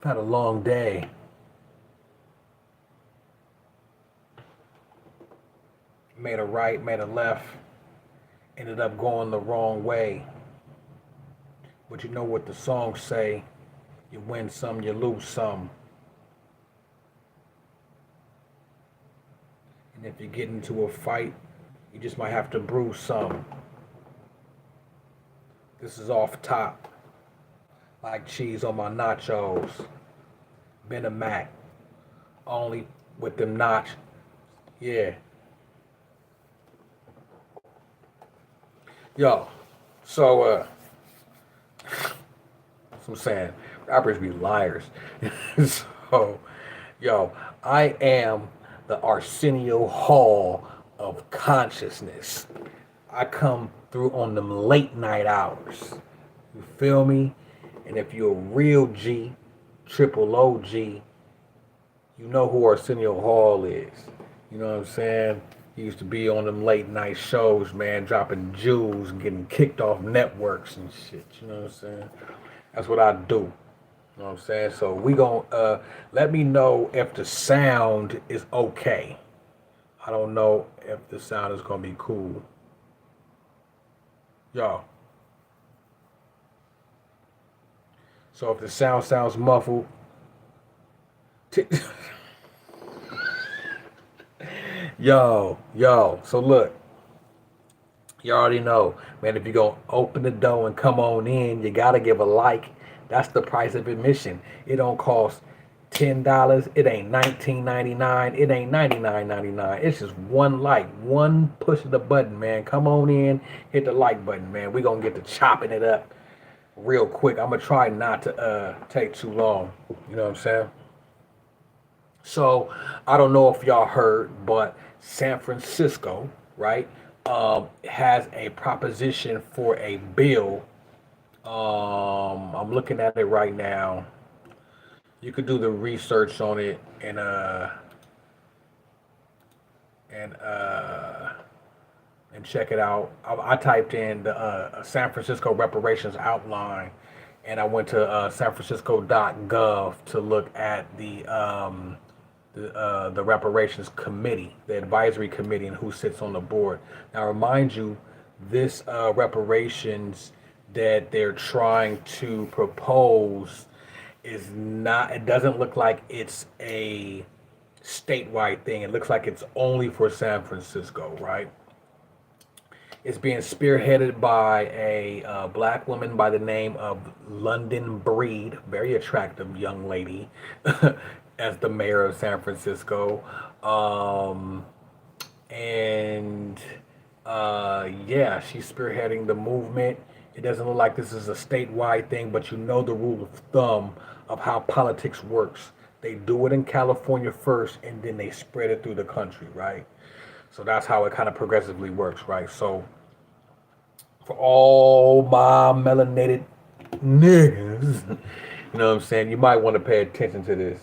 I've had a long day. Made a right, made a left, ended up going the wrong way. But you know what the songs say, you win some, you lose some. And if you get into a fight, you just might have to bruise some. This is off top, like cheese on my nachos. Been a Mac, only with them notch. Yeah. Yo, so I'm saying rappers be liars. So, yo, I am the Arsenio Hall of consciousness. I come through on them late night hours. You feel me? And if you're a real G, triple OG, you know who Arsenio Hall is. You know what I'm saying? He used to be on them late night shows, man, dropping jewels and getting kicked off networks and shit. You know what I'm saying? That's what I do. You know what I'm saying? So we gon' let me know if the sound is okay. I don't know if the sound is gonna be cool. Yo. So if the sound sounds muffled, t- yo. So look, you already know, man. If you're gonna open the door and come on in, you gotta give a like. That's the price of admission. It don't cost $10. It ain't 19.99. It ain't 99.99. It's just one like, one push of the button, man. Come on in, hit the like button, man. We gonna get to chopping it up real quick. I'm gonna try not to take too long. You know what I'm saying? So I don't know if y'all heard, but San Francisco, right, has a proposition for a bill. I'm looking at it right now. You could do the research on it and and check it out. I typed in the San Francisco reparations outline, and I went to sanfrancisco.gov to look at the reparations committee, the advisory committee, and who sits on the board. Now, remind you, this reparations that they're trying to propose is not. It doesn't look like it's a statewide thing. It looks like it's only for San Francisco, right? It's being spearheaded by a black woman by the name of London Breed, very attractive young lady, as the mayor of San Francisco. Um, and yeah, she's spearheading the movement. It doesn't look like this is a statewide thing, but you know the rule of thumb of how politics works. They do it in California first, and then they spread it through the country, right? So that's how it kind of progressively works, right? So for all my melanated niggas, you know what I'm saying? You might want to pay attention to this.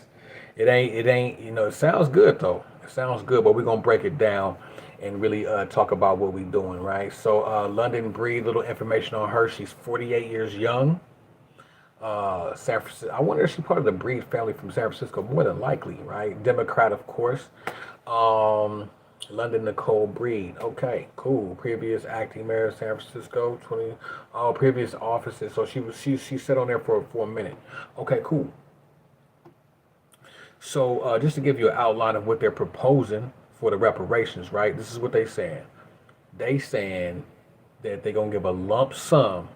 It ain't, it sounds good though. It sounds good, but we're gonna break it down and really talk about what we're doing, right? So London Breed, little information on her. She's 48 years young. San Francisco. I wonder if she's part of the Breed family from San Francisco. More than likely, right? Democrat, of course. Um, London Nicole Breed. Okay, cool. Previous acting mayor of San Francisco. 20. All previous offices. So she sat on there for a minute. Okay, cool. So just to give you an outline of what they're proposing for the reparations, right? This is what they saying. They saying that they're gonna give a lump sum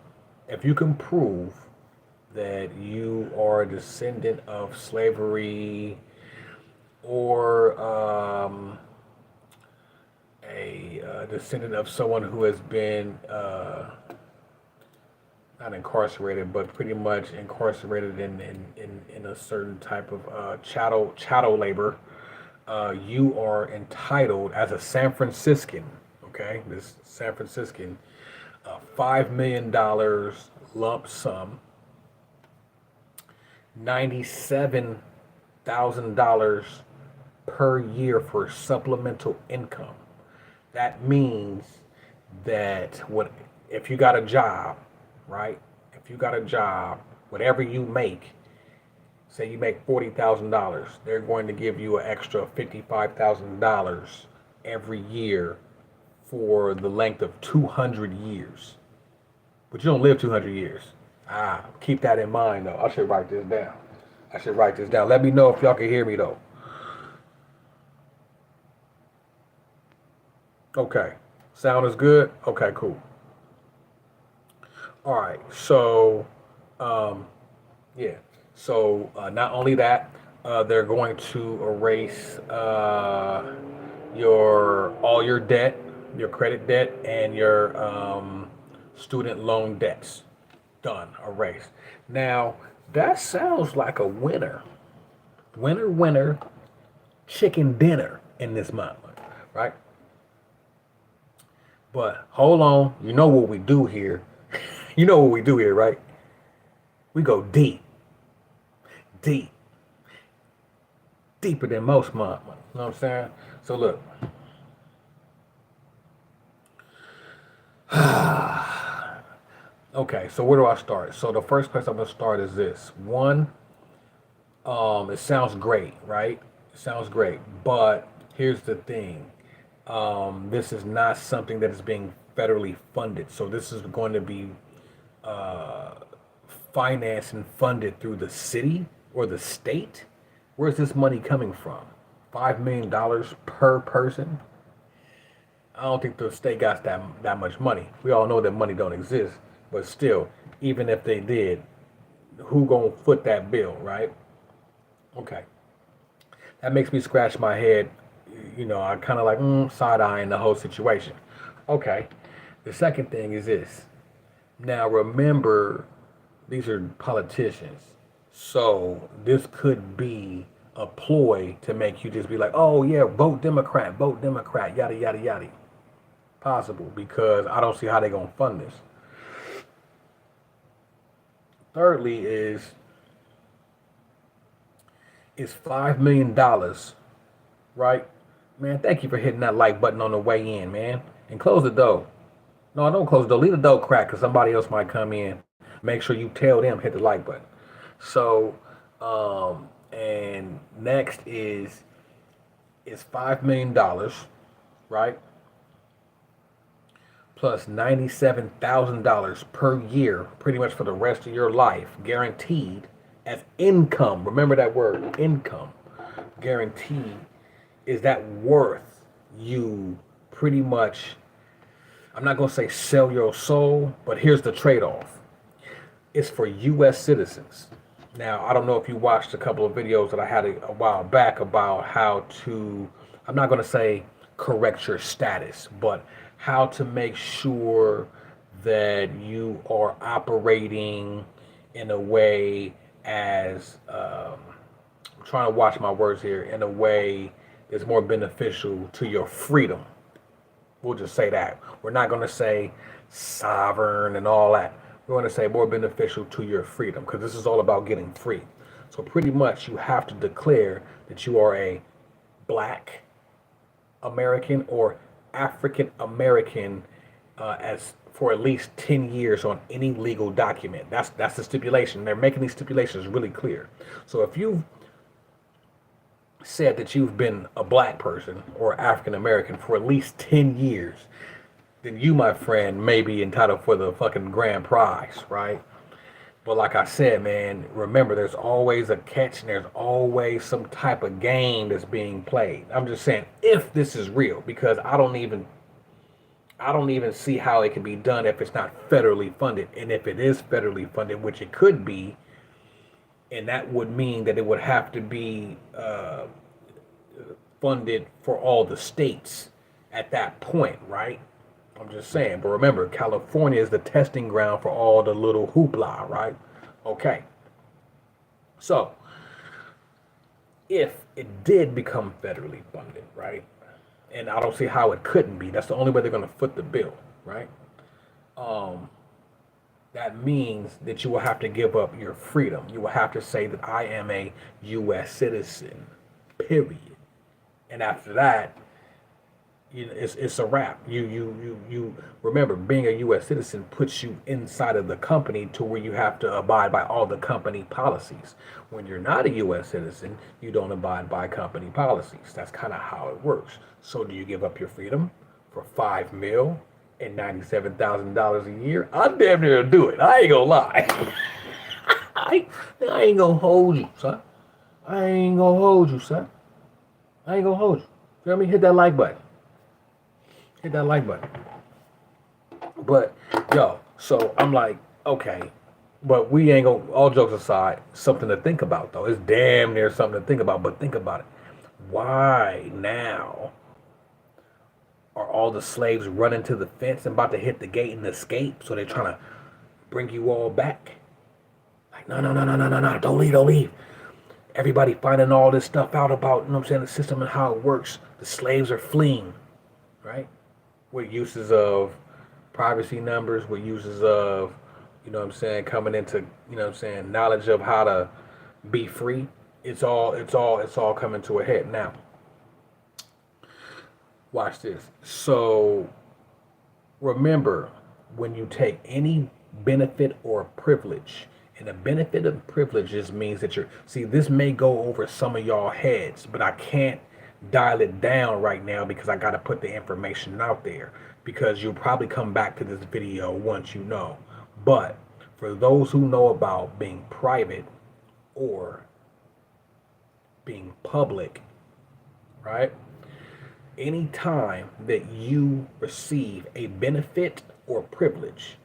if you can prove that you are a descendant of slavery or a descendant of someone who has been not incarcerated, but pretty much incarcerated in a certain type of chattel labor. You are entitled as a San Franciscan, okay, this San Franciscan, $5 million lump sum, $97,000 per year for supplemental income. That means that what if you got a job, right? If you got a job, whatever you make, Say you make $40,000, they're going to give you an extra $55,000 every year for the length of 200 years. But you don't live 200 years. Keep that in mind though. I should write this down. I should write this down. Let me know if y'all can hear me though. Okay. Sound is good? Okay, cool. All right. So, um, yeah. So, not only that, they're going to erase your all your debt, your credit debt, and your student loan debts. Done, erased. Now, that sounds like a winner. Winner, winner, chicken dinner in this month, right? But hold on, you know what we do here. You know what we do here, right? We go deep, deep, deeper than most months. You know what I'm saying? So look. Okay, so where do I start? So the first place I'm gonna start is this. One, it sounds great, right? It sounds great, but here's the thing. This is not something that is being federally funded. So this is going to be uh, financed and funded through the city or the state. Where's this money coming from? $5 million per person? I don't think the state got that much money. We all know that money don't exist, but still, even if they did, who gonna foot that bill, right? Okay, that makes me scratch my head. You know, I kind of like side eyeing the whole situation. Okay, the second thing is this. Now remember, these are politicians, so this could be a ploy to make you just be like, oh yeah, vote Democrat, yada yada yada. Possible, because I don't see how they're gonna fund this. Thirdly is $5 million, right? Man, thank you for hitting that like button on the way in, man. And close the door. No, don't close the door. Leave the door crack because somebody else might come in. Make sure you tell them hit the like button. So, and next is $5 million, right? Plus $97,000 per year, pretty much for the rest of your life, guaranteed as income. Remember that word, income. Guaranteed. Is that worth you pretty much? I'm not going to say sell your soul, but here's the trade-off. It's for U.S. citizens. Now, I don't know if you watched a couple of videos that I had a while back about how to, I'm not going to say correct your status, but how to make sure that you are operating in a way as, I'm trying to watch my words here, in a way that's more beneficial to your freedom. We'll just say that. We're not going to say sovereign and all that. We're going to say more beneficial to your freedom, because this is all about getting free. So pretty much you have to declare that you are a black American or African American as for at least 10 years on any legal document. That's the stipulation. They're making these stipulations really clear. So if you've said that you've been a black person or African American for at least 10 years, then you, my friend, may be entitled for the fucking grand prize, right? But like I said, man, remember there's always a catch and there's always some type of game that's being played. I'm just saying if this is real, because I don't even see how it can be done if it's not federally funded. And if it is federally funded, which it could be, and that would mean that it would have to be funded for all the states at that point, right? I'm just saying. But remember, California is the testing ground for all the little hoopla, right? Okay. So, if it did become federally funded, right? And I don't see how it couldn't be. That's the only way they're going to foot the bill, right? Um, that means that you will have to give up your freedom. You will have to say that I am a U.S. citizen, period. And after that, it's a wrap. You remember, being a U.S. citizen puts you inside of the company to where you have to abide by all the company policies. When you're not a U.S. citizen, you don't abide by company policies. That's kind of how it works. So do you give up your freedom for 5 mil and $97,000 a year? I'm damn near do it. I ain't gonna lie. I, I ain't gonna hold you, son. I ain't gonna hold you, son. I ain't gonna hold you. Feel me? Hit that like button. Hit that like button. But yo, so I'm like, okay, but we ain't gonna. All jokes aside, something to think about though. It's damn near something to think about. But think about it. Why now are all the slaves running to the fence and about to hit the gate and escape? So they're trying to bring you all back. Like, no, no, no, no, no, no, no. Don't leave, don't leave. Everybody finding all this stuff out about, you know what I'm saying, the system and how it works. The slaves are fleeing, right? With uses of privacy numbers, with uses of, you know what I'm saying, coming into, you know what I'm saying, knowledge of how to be free. It's all coming to a head now. Watch this. So remember, when you take any benefit or privilege, and the benefit of privileges means that see, this may go over some of y'all heads, but I can't dial it down right now because I got to put the information out there, because you'll probably come back to this video once you know. But for those who know about being private or being public, right? Anytime that you receive a benefit or privilege,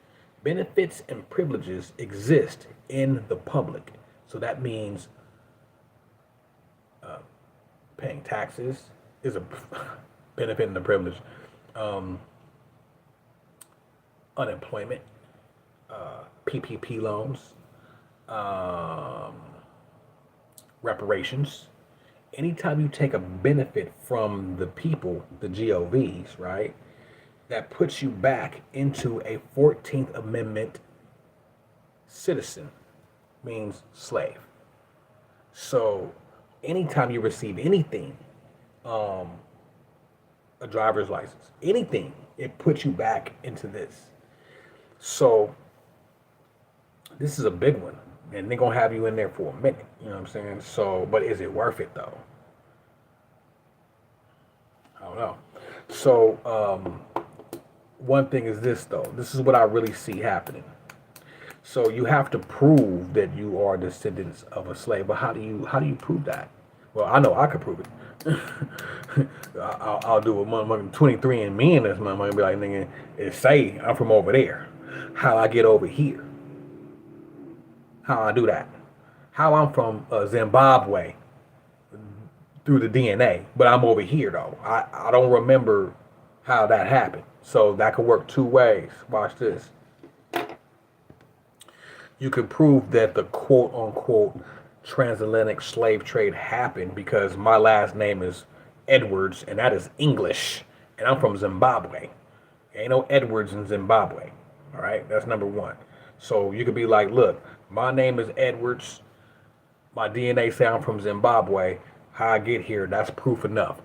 benefits and privileges exist in the public. So that means paying taxes is a benefit and a privilege. Unemployment, PPP loans, reparations. Anytime you take a benefit from the people, the GOVs, right, that puts you back into a 14th Amendment citizen, means slave. So anytime you receive anything, a driver's license, anything, it puts you back into this. So this is a big one, and they're gonna have you in there for a minute. You know what I'm saying? So, but is it worth it though? I don't know. So, one thing is this though. This is what I really see happening. So you have to prove that you are descendants of a slave. But how do you prove that? Well, I know I could prove it. I'll do a motherfucking 23 and me in this motherfucker and be like, nigga, it say I'm from over there. How I get over here? How I do that? How I'm from Zimbabwe through the DNA, but I'm over here though. I don't remember how that happened. So that could work two ways. Watch this. You could prove that the quote unquote transatlantic slave trade happened because my last name is Edwards and that is English and I'm from Zimbabwe. Ain't no Edwards in Zimbabwe. All right, that's number one. So you could be like, look, my name is Edwards. My DNA say I'm from Zimbabwe. How I get here, that's proof enough.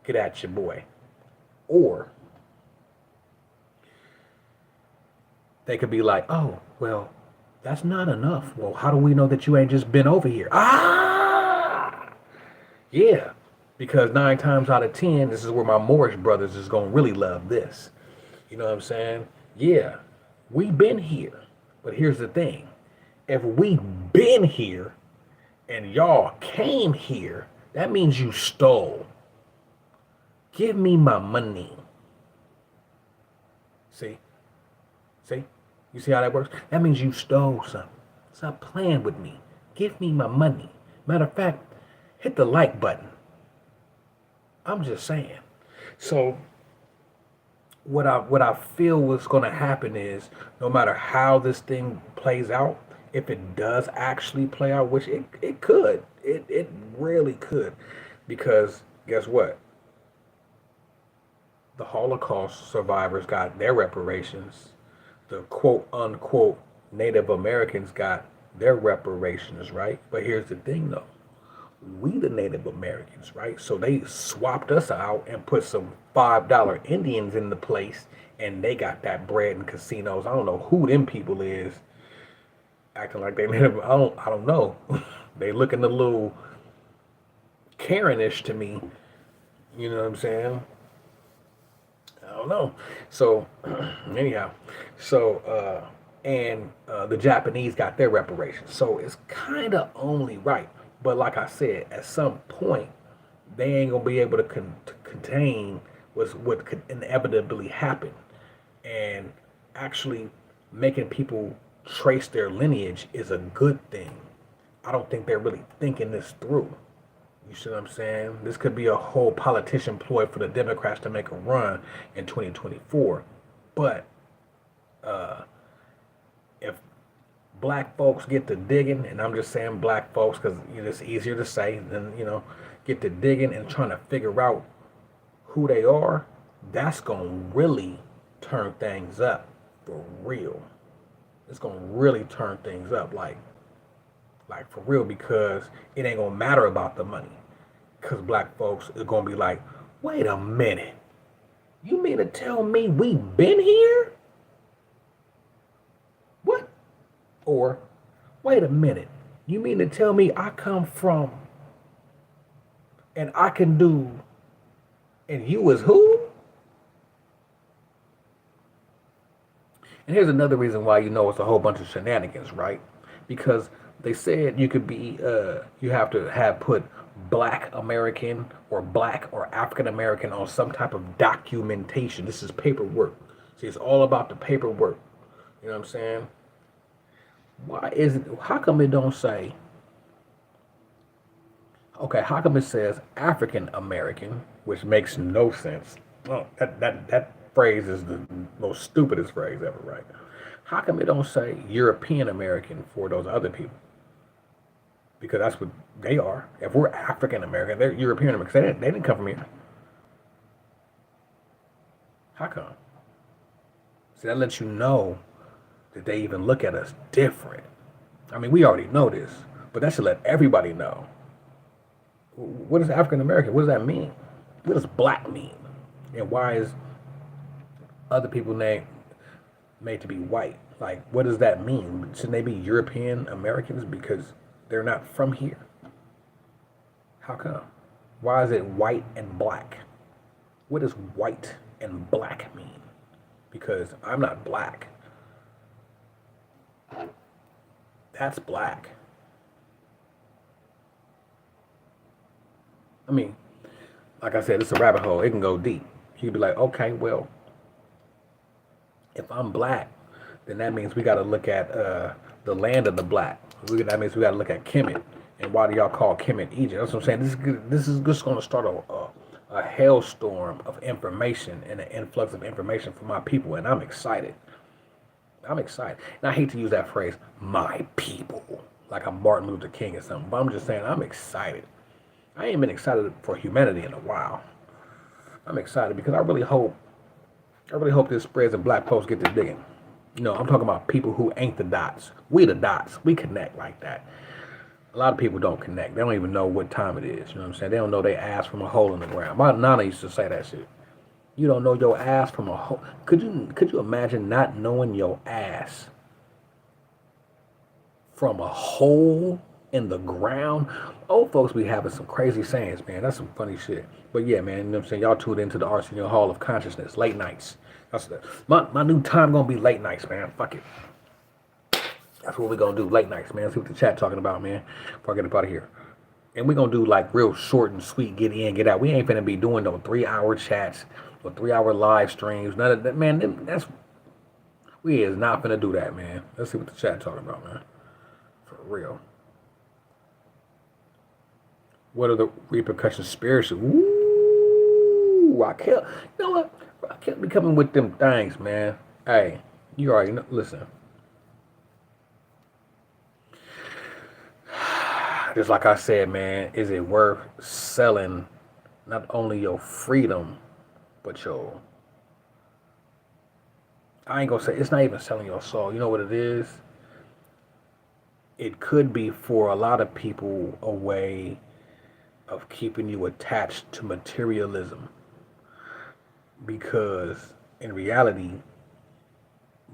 Get at your boy. Or they could be like, oh, well, that's not enough. Well, how do we know that you ain't just been over here? Ah! Yeah, because 9 times out of 10, this is where my Moorish brothers is going to really love this. You know what I'm saying? Yeah, we been here. But here's the thing. If we been here and y'all came here, that means you stole. Give me my money. See? See? You see how that works? That means you stole something. Stop playing with me. Give me my money. Matter of fact, hit the like button. I'm just saying. So what I feel what's going to happen is, no matter how this thing plays out, if it does actually play out, which it could, it really could, because guess what? The Holocaust survivors got their reparations. The quote unquote Native Americans got their reparations, right? But here's the thing though. We the Native Americans, right? So they swapped us out and put some $5 Indians in the place, and they got that bread in casinos. I don't know who them people is acting like they Native. I don't know. They looking a little Karenish to me. You know what I'm saying? I don't know. So anyhow, so the Japanese got their reparations. So it's kind of only right. But like I said, at some point, they ain't gonna be able to contain what could inevitably happen, and actually making people trace their lineage is a good thing. I don't think they're really thinking this through. You see what I'm saying? This could be a whole politician ploy for the Democrats to make a run in 2024. But if black folks get to digging, and I'm just saying black folks because it's easier to say than, get to digging and trying to figure out who they are, that's going to really turn things up for real. It's going to really turn things up like for real, because it ain't going to matter about the money. Because black folks are going to be like, wait a minute. You mean to tell me we been here? What? Or, wait a minute. You mean to tell me I come from and I can do, and you is who? And here's another reason why it's a whole bunch of shenanigans, right? Because they said you could be, you have to have put Black American or Black or African American on some type of documentation. This is paperwork. See, it's all about the paperwork. You know what I'm saying? How come it don't say, okay, how come it says African American, which makes no sense? Oh, that phrase is the most stupidest phrase ever, right? How come it don't say European American for those other people? Because that's what they are. If we're African American, they're European American. They didn't come from here. How come? See, that lets you know that they even look at us different. I mean, we already know this, but that should let everybody know. What is African American? What does that mean? What does black mean? And why is other people made to be white? Like, what does that mean? Shouldn't they be European Americans because they're not from here? How come? Why is it white and black? What does white and black mean? Because I'm not black. That's black. I mean, like I said, it's a rabbit hole. It can go deep. You could be like, okay, well, if I'm black, then that means we got to look at the land of the black. That means we got to look at Kemet. And why do y'all call Kemet Egypt? That's what I'm saying. This is just going to start a hailstorm of information and an influx of information for my people, and I'm excited. I'm excited. And I hate to use that phrase, my people, like I'm Martin Luther King or something, but I'm just saying I'm excited. I ain't been excited for humanity in a while. I'm excited because I really hope this spreads and black folks get to digging. I'm talking about people who ain't the dots. We the dots. We connect like that. A lot of people don't connect. They don't even know what time it is. You know what I'm saying? They don't know they ass from a hole in the ground. My nana used to say that shit. You don't know your ass from a hole. Could you imagine not knowing your ass from a hole in the ground? Old folks be having some crazy sayings, man. That's some funny shit. But yeah, man, you know what I'm saying? Y'all tuned into the Arsenal Hall of Consciousness, late nights. My new time gonna be late nights, man. Fuck it. That's what we gonna do, late nights, man. See what the chat talking about, man. Before I get up out of here. And we gonna do like real short and sweet, get in, get out. We ain't finna be doing no 3-hour chats or 3-hour live streams. None of that, man. We is not finna do that, man. Let's see what the chat talking about, man. For real. What are the repercussions spiritually? Ooh, I can't. You know what? I can't be coming with them things, man. Hey, you already know. Listen. Just like I said, man, is it worth selling not only your freedom, but I ain't gonna say, it's not even selling your soul. You know what it is? It could be for a lot of people a way of keeping you attached to materialism, because in reality,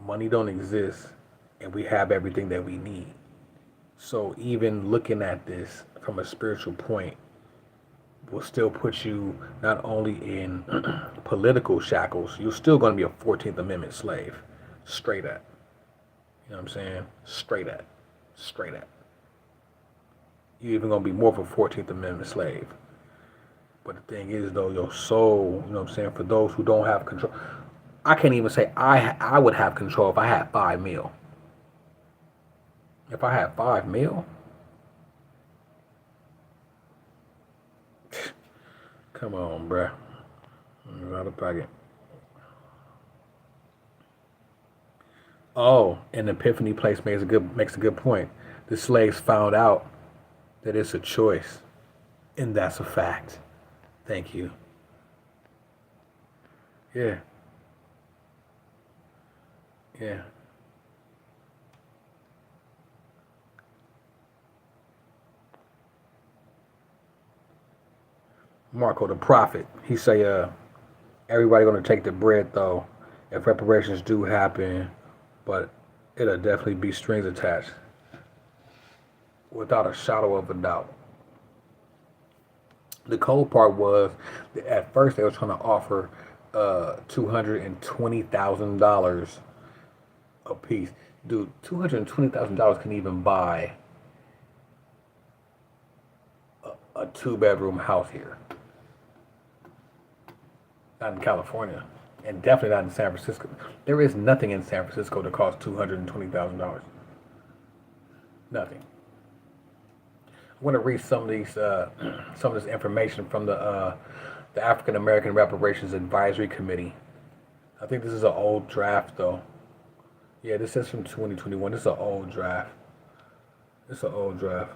money don't exist and we have everything that we need. So even looking at this from a spiritual point will still put you not only in political shackles, you're still going to be a 14th Amendment slave. Straight at. You know what I'm saying? Straight at. Straight at. You're even going to be more of a 14th Amendment slave. But the thing is, though, your soul, you know what I'm saying, for those who don't have control, I can't even say I would have control if I had 5 mil. If I had 5 mil, come on, bruh. Out of pocket. Oh, and Epiphany Place makes a good point. The slaves found out that it's a choice, and that's a fact. Thank you. Yeah. Yeah. Marco the prophet. He say, everybody gonna take the bread though, if reparations do happen, but it'll definitely be strings attached, without a shadow of a doubt. The cold part was that at first they were trying to offer $220,000 a piece. Dude, $220,000 can even buy a 2-bedroom house here. Not in California, and definitely not in San Francisco. There is nothing in San Francisco that costs $220,000. Nothing. I want to read some of these, some of this information from the African American Reparations Advisory Committee. I think this is an old draft, though. Yeah, this is from 2021. This is an old draft. It's an old draft.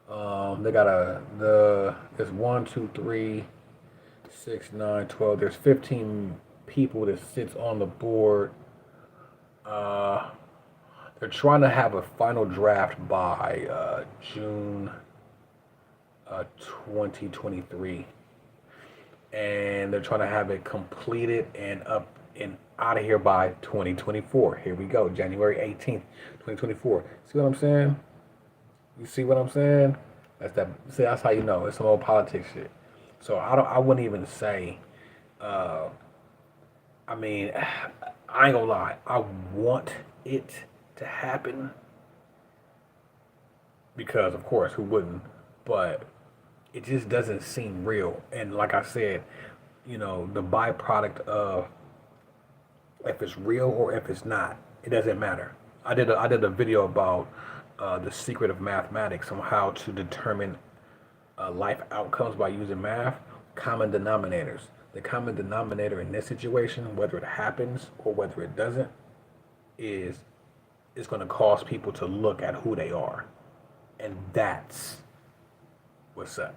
They got there's 1, 2, 3, 6, 9, 12. There's 15 people that sits on the board. They're trying to have a final draft by June 2023, and they're trying to have it completed and up and out of here by 2024. Here we go, January 18th, 2024. See what I'm saying? You see what I'm saying? See, that's how you know it's some old politics shit. So I wouldn't even say. I mean, I ain't gonna lie. I want it to happen because, of course, who wouldn't? But it just doesn't seem real. And like I said, you know, the byproduct of if it's real or if it's not, it doesn't matter. I did a video about the secret of mathematics on how to determine life outcomes by using math. Common denominators. The common denominator in this situation, whether it happens or whether it doesn't, is it's going to cause people to look at who they are, and that's what's up.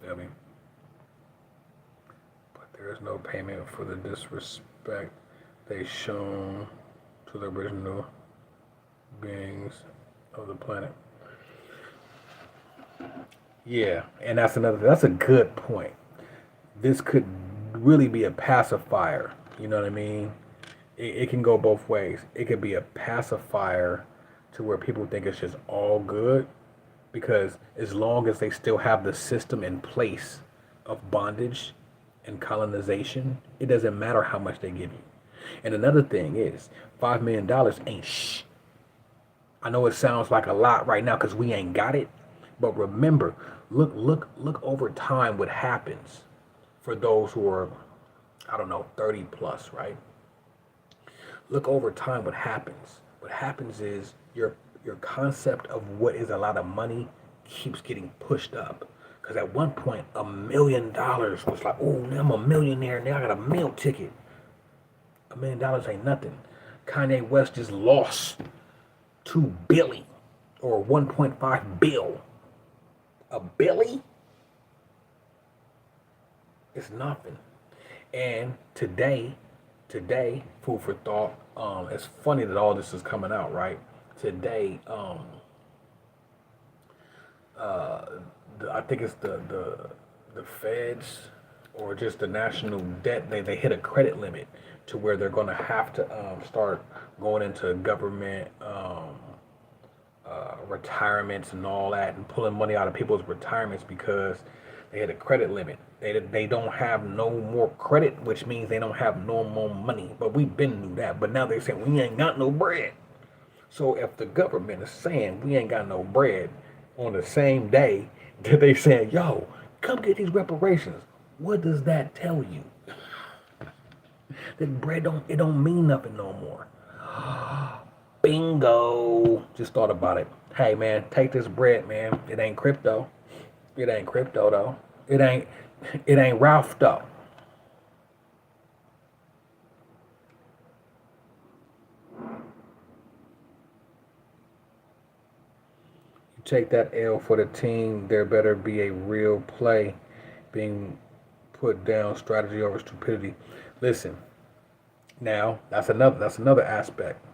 You know what I mean? But there is no payment for the disrespect they shown to the original beings of the planet. Yeah, and that's a good point. This could really be a pacifier. You know what I mean? It can go both ways. It could be a pacifier to where people think it's just all good, because as long as they still have the system in place of bondage and colonization, it doesn't matter how much they give you. And another thing is, $5 million ain't shh. I know it sounds like a lot right now because we ain't got it, but remember, look over time what happens for those who are, I don't know, 30 plus, right? Look over time what happens. What happens is your concept of what is a lot of money keeps getting pushed up. Because at one point, $1 million was like, oh, now I'm a millionaire, now I got a meal ticket. $1 million ain't nothing. Kanye West just lost $2 billion or 1.5 bill. A billy? It's nothing. And today, food for thought. It's funny that all this is coming out, right? Today, I think it's the feds or just the national debt. They hit a credit limit to where they're going to have to start going into government retirements and all that, and pulling money out of people's retirements because they hit a credit limit. They don't have no more credit, which means they don't have no more money. But we've been knew that. But now they're saying we ain't got no bread. So if the government is saying we ain't got no bread on the same day that they saying, yo, come get these reparations, what does that tell you? That bread don't mean nothing no more. Bingo. Just thought about it. Hey man, take this bread, man. It ain't crypto. It ain't crypto though. It ain't Ralph though. You take that L for the team, there better be a real play being put down, strategy over stupidity. Listen, now that's another aspect.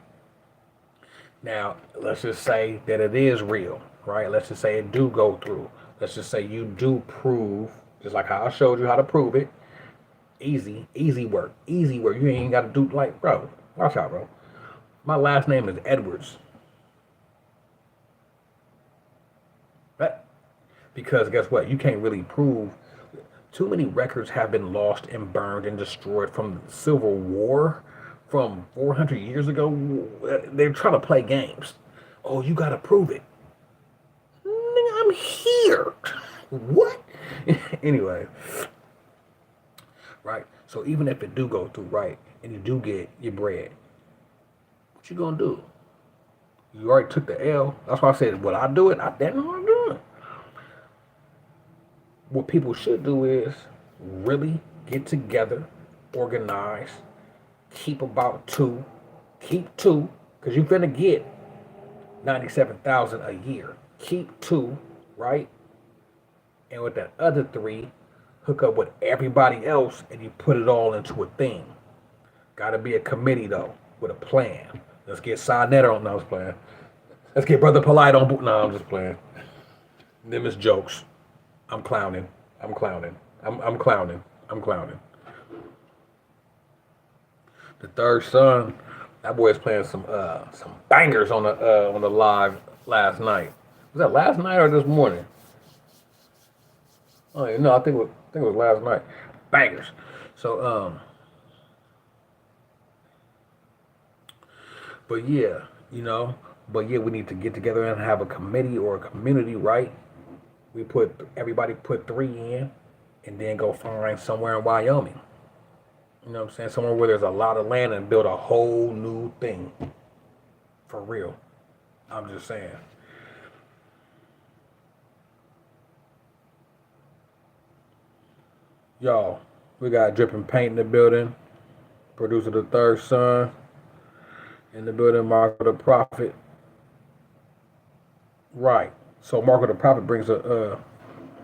Now, let's just say that it is real, right? Let's just say it do go through. Let's just say you do prove, just like how I showed you how to prove it. Easy work, easy work. You ain't got to do like, bro. Watch out, bro. My last name is Edwards, right? Because guess what? You can't really prove. Too many records have been lost and burned and destroyed from the Civil War from 400 years ago. They're trying to play games. Oh, you got to prove it. Nigga, I'm here. What? Anyway, right? So even if it do go through, right, and you do get your bread, what you gonna do? You already took the L. That's why I said, will I do it? I didn't want to do it. What people should do is really get together, organize, keep about two, because you're gonna get 97,000 a year. Keep two, right? And with that other three, hook up with everybody else and you put it all into a thing. Gotta be a committee though, with a plan. Let's get Sonetta on. No, I was playing. Let's get Brother Polite on. No, I'm just playing. Them is jokes. I'm clowning. I'm clowning. I'm clowning. I'm clowning. The third son, that boy is playing some bangers on the live last night. Was that last night or this morning? Oh no, I think it was last night. Bangers. So but yeah, but yeah, we need to get together and have a committee or a community, right? Everybody put three in, and then go find somewhere in Wyoming. You know what I'm saying? Somewhere where there's a lot of land and build a whole new thing. For real. I'm just saying. Y'all, we got Dripping Paint in the building. Producer the third son in the building. Marco the Prophet. Right. So Marco the Prophet brings a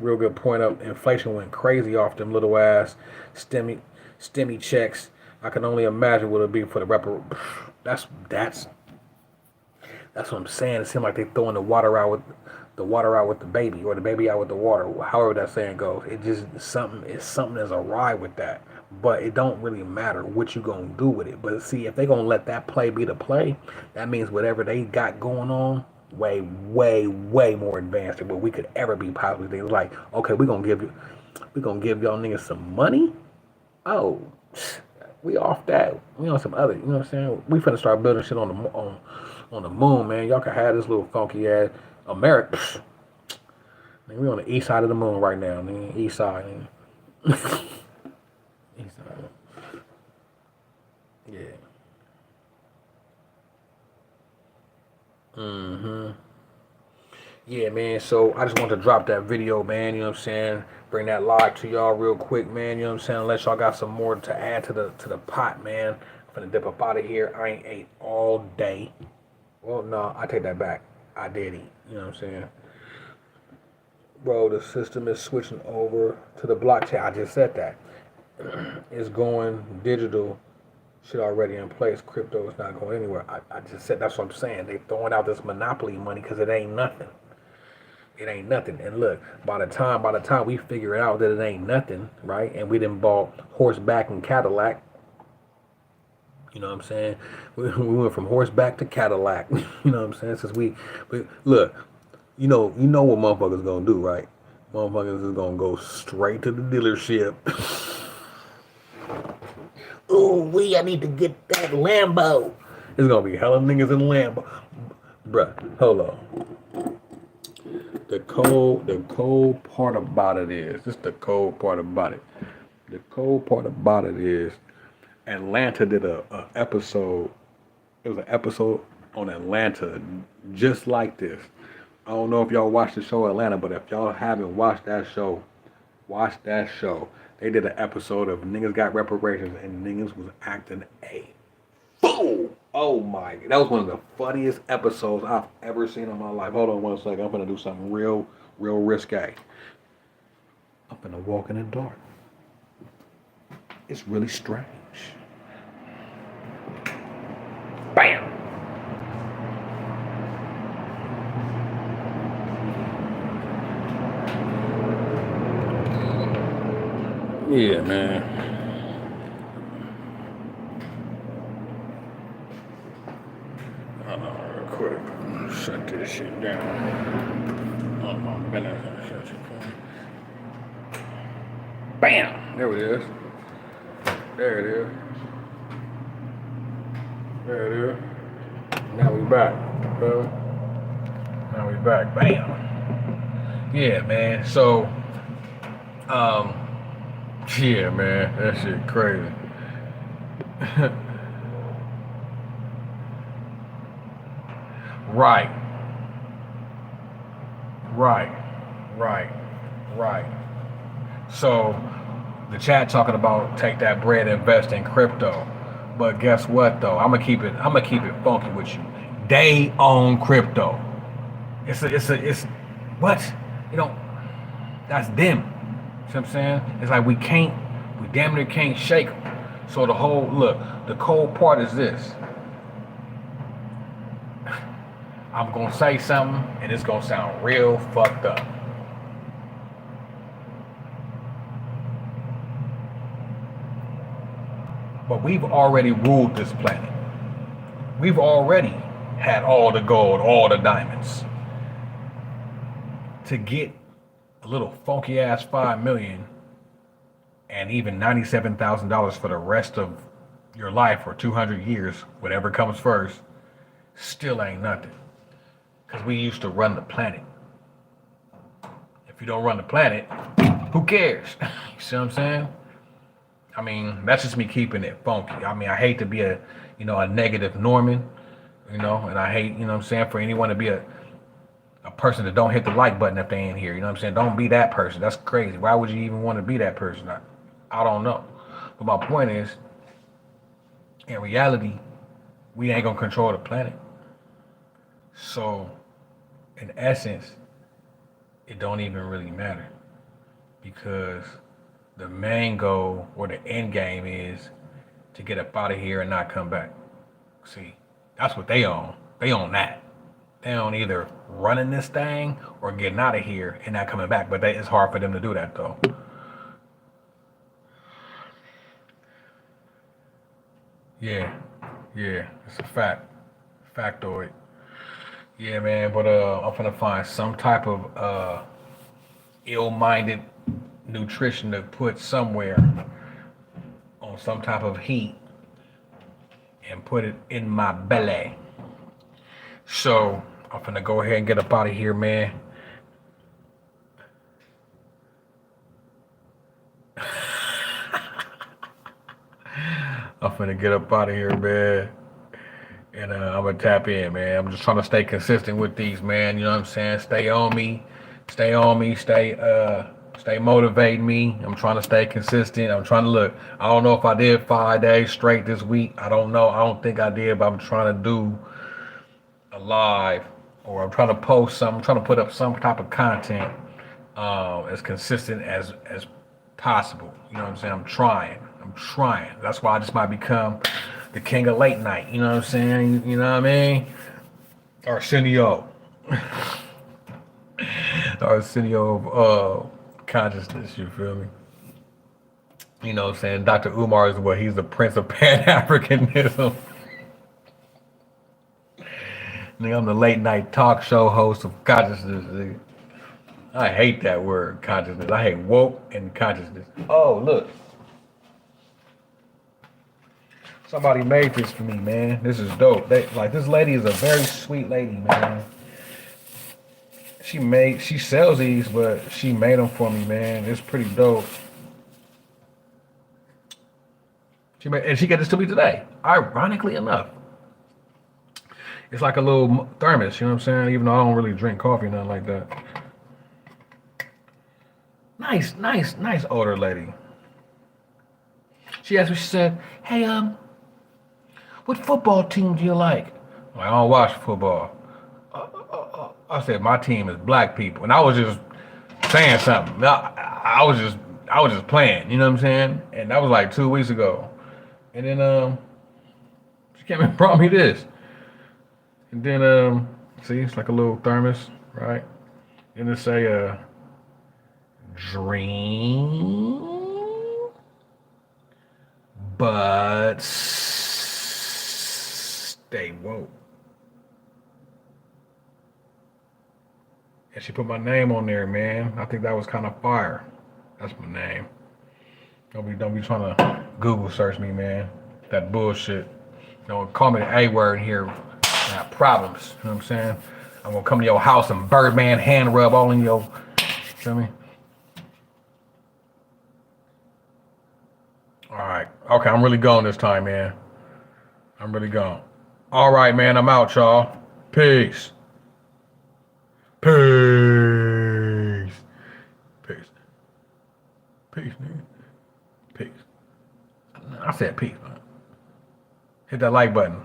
real good point up. Inflation went crazy off them little ass stimmy checks. I can only imagine what it'll be for the rapper. That's what I'm saying. It seems like they throwing the water out with the baby, or the baby out with the water. However that saying goes, it just something is awry with that. But it don't really matter what you gonna do with it. But see, if they gonna let that play be the play, that means whatever they got going on, way, way, way more advanced than what we could ever be possibly thinking. Like, okay, we gonna give y'all niggas some money. Oh, we off that. We on some other. You know what I'm saying? We finna start building shit on the moon, man. Y'all can have this little funky ass America. Man, we on the east side of the moon right now, man. East side. Man. East side. Yeah. Mm-hmm. Yeah, man. So I just want to drop that video, man. You know what I'm saying? Bring that live to y'all real quick, man. You know what I'm saying? Unless y'all got some more to add to the pot, man. I'm finna dip up out of here. I ain't ate all day. Well, no, I take that back. I did eat. You know what I'm saying? Bro, the system is switching over to the blockchain. I just said that. It's going digital. Shit already in place. Crypto is not going anywhere. I just said that's what I'm saying. They throwing out this monopoly money because it ain't nothing. It ain't nothing. And look, by the time we figure out that it ain't nothing, right? And we done bought horseback and Cadillac. You know what I'm saying? We went from horseback to Cadillac. You know what I'm saying? Since we look, you know what motherfuckers gonna do, right? Motherfuckers is gonna go straight to the dealership. I need to get that Lambo. It's gonna be hella niggas in Lambo. Bruh, hold on. The cold part about it is, this is the cold part about it. The cold part about it is Atlanta did a episode. It was an episode on Atlanta just like this. I don't know if y'all watched the show Atlanta, but if y'all haven't watched that show, watch that show. They did an episode of Niggas Got Reparations and niggas was acting a fool. Oh my, that was one of the funniest episodes I've ever seen in my life. Hold on one second. I'm gonna do something real risque. I'm gonna walk in the dark. It's really strange. Bam! Yeah, man. Real quick. Shut this shit down. Oh my goodness. Bam! There it is. There it is. There it is. Now we back. Now we back. Bam! Yeah, man. So, yeah, man. That shit crazy. Right. So the chat talking about take that bread and invest in crypto. But guess what though? I'm gonna keep it funky with you. They own crypto. It's what? That's them. See what I'm saying? It's like we damn near can't shake them. So the cold part is this. I'm gonna say something and it's gonna sound real fucked up. But we've already ruled this planet. We've already had all the gold, all the diamonds. To get a little funky ass 5 million and even $97,000 for the rest of your life or 200 years, whatever comes first, still ain't nothing. Because we used to run the planet. If you don't run the planet, who cares? You see what I'm saying? I mean, that's just me keeping it funky. I mean, I hate to be a negative Norman, and I hate, what I'm saying, for anyone to be a person that don't hit the like button if they ain't here. You know what I'm saying? Don't be that person. That's crazy. Why would you even want to be that person? I don't know. But my point is, in reality, we ain't gonna control the planet. So, in essence, it don't even really matter. Because the main goal or the end game is to get up out of here and not come back. See, that's what they own. They own that. They own either running this thing or getting out of here and not coming back. But it's hard for them to do that though. Yeah, it's a fact. Factoid. Yeah, man, but I'm gonna find some type of ill-minded nutrition to put somewhere on some type of heat and put it in my belly. So I'm gonna go ahead and get up out of here, man. I'm finna get up out of here, man. And I'm gonna tap in, man. I'm just trying to stay consistent with these, man. You know what I'm saying? Stay on me, stay motivating me. I'm trying to stay consistent. I'm trying to look. I don't know if I did 5 days straight this week. I don't know. I don't think I did, but I'm trying to do a live, or I'm trying to post something. I'm trying to put up some type of content as consistent as possible. You know what I'm saying? I'm trying. That's why I just might become the king of late night. You know what I'm saying? You know what I mean? Arsenio. Arsenio of consciousness, you feel me? You know what I'm saying? Dr. Umar is what? He's the prince of Pan-Africanism. Nigga, I'm the late night talk show host of consciousness. Nigga. I hate that word, consciousness. I hate woke and consciousness. Oh, look. Somebody made this for me, man. This is dope. This lady is a very sweet lady, man. She sells these, but she made them for me, man. It's pretty dope. And she gave this to me today. Ironically enough. It's like a little thermos, you know what I'm saying? Even though I don't really drink coffee, nothing like that. Nice older lady. She asked me, she said, hey, what football team do you like? I don't watch football. I said, my team is black people. And I was just saying something. I was just playing, you know what I'm saying? And that was like 2 weeks ago. And then she came and brought me this. And then see, it's like a little thermos, right? And it say dream but stay woke. And she put my name on there, man. I think that was kind of fire. That's my name. Don't be trying to Google search me, man. That bullshit. Don't call me the A word here. I got problems. You know what I'm saying? I'm gonna come to your house and Birdman hand rub all in your. Feel me? All right. Okay, I'm really going this time, man. I'm really going. All right, man. I'm out, y'all. Peace. Peace. Peace. Peace, nigga. Peace. I said peace, man. Hit that like button.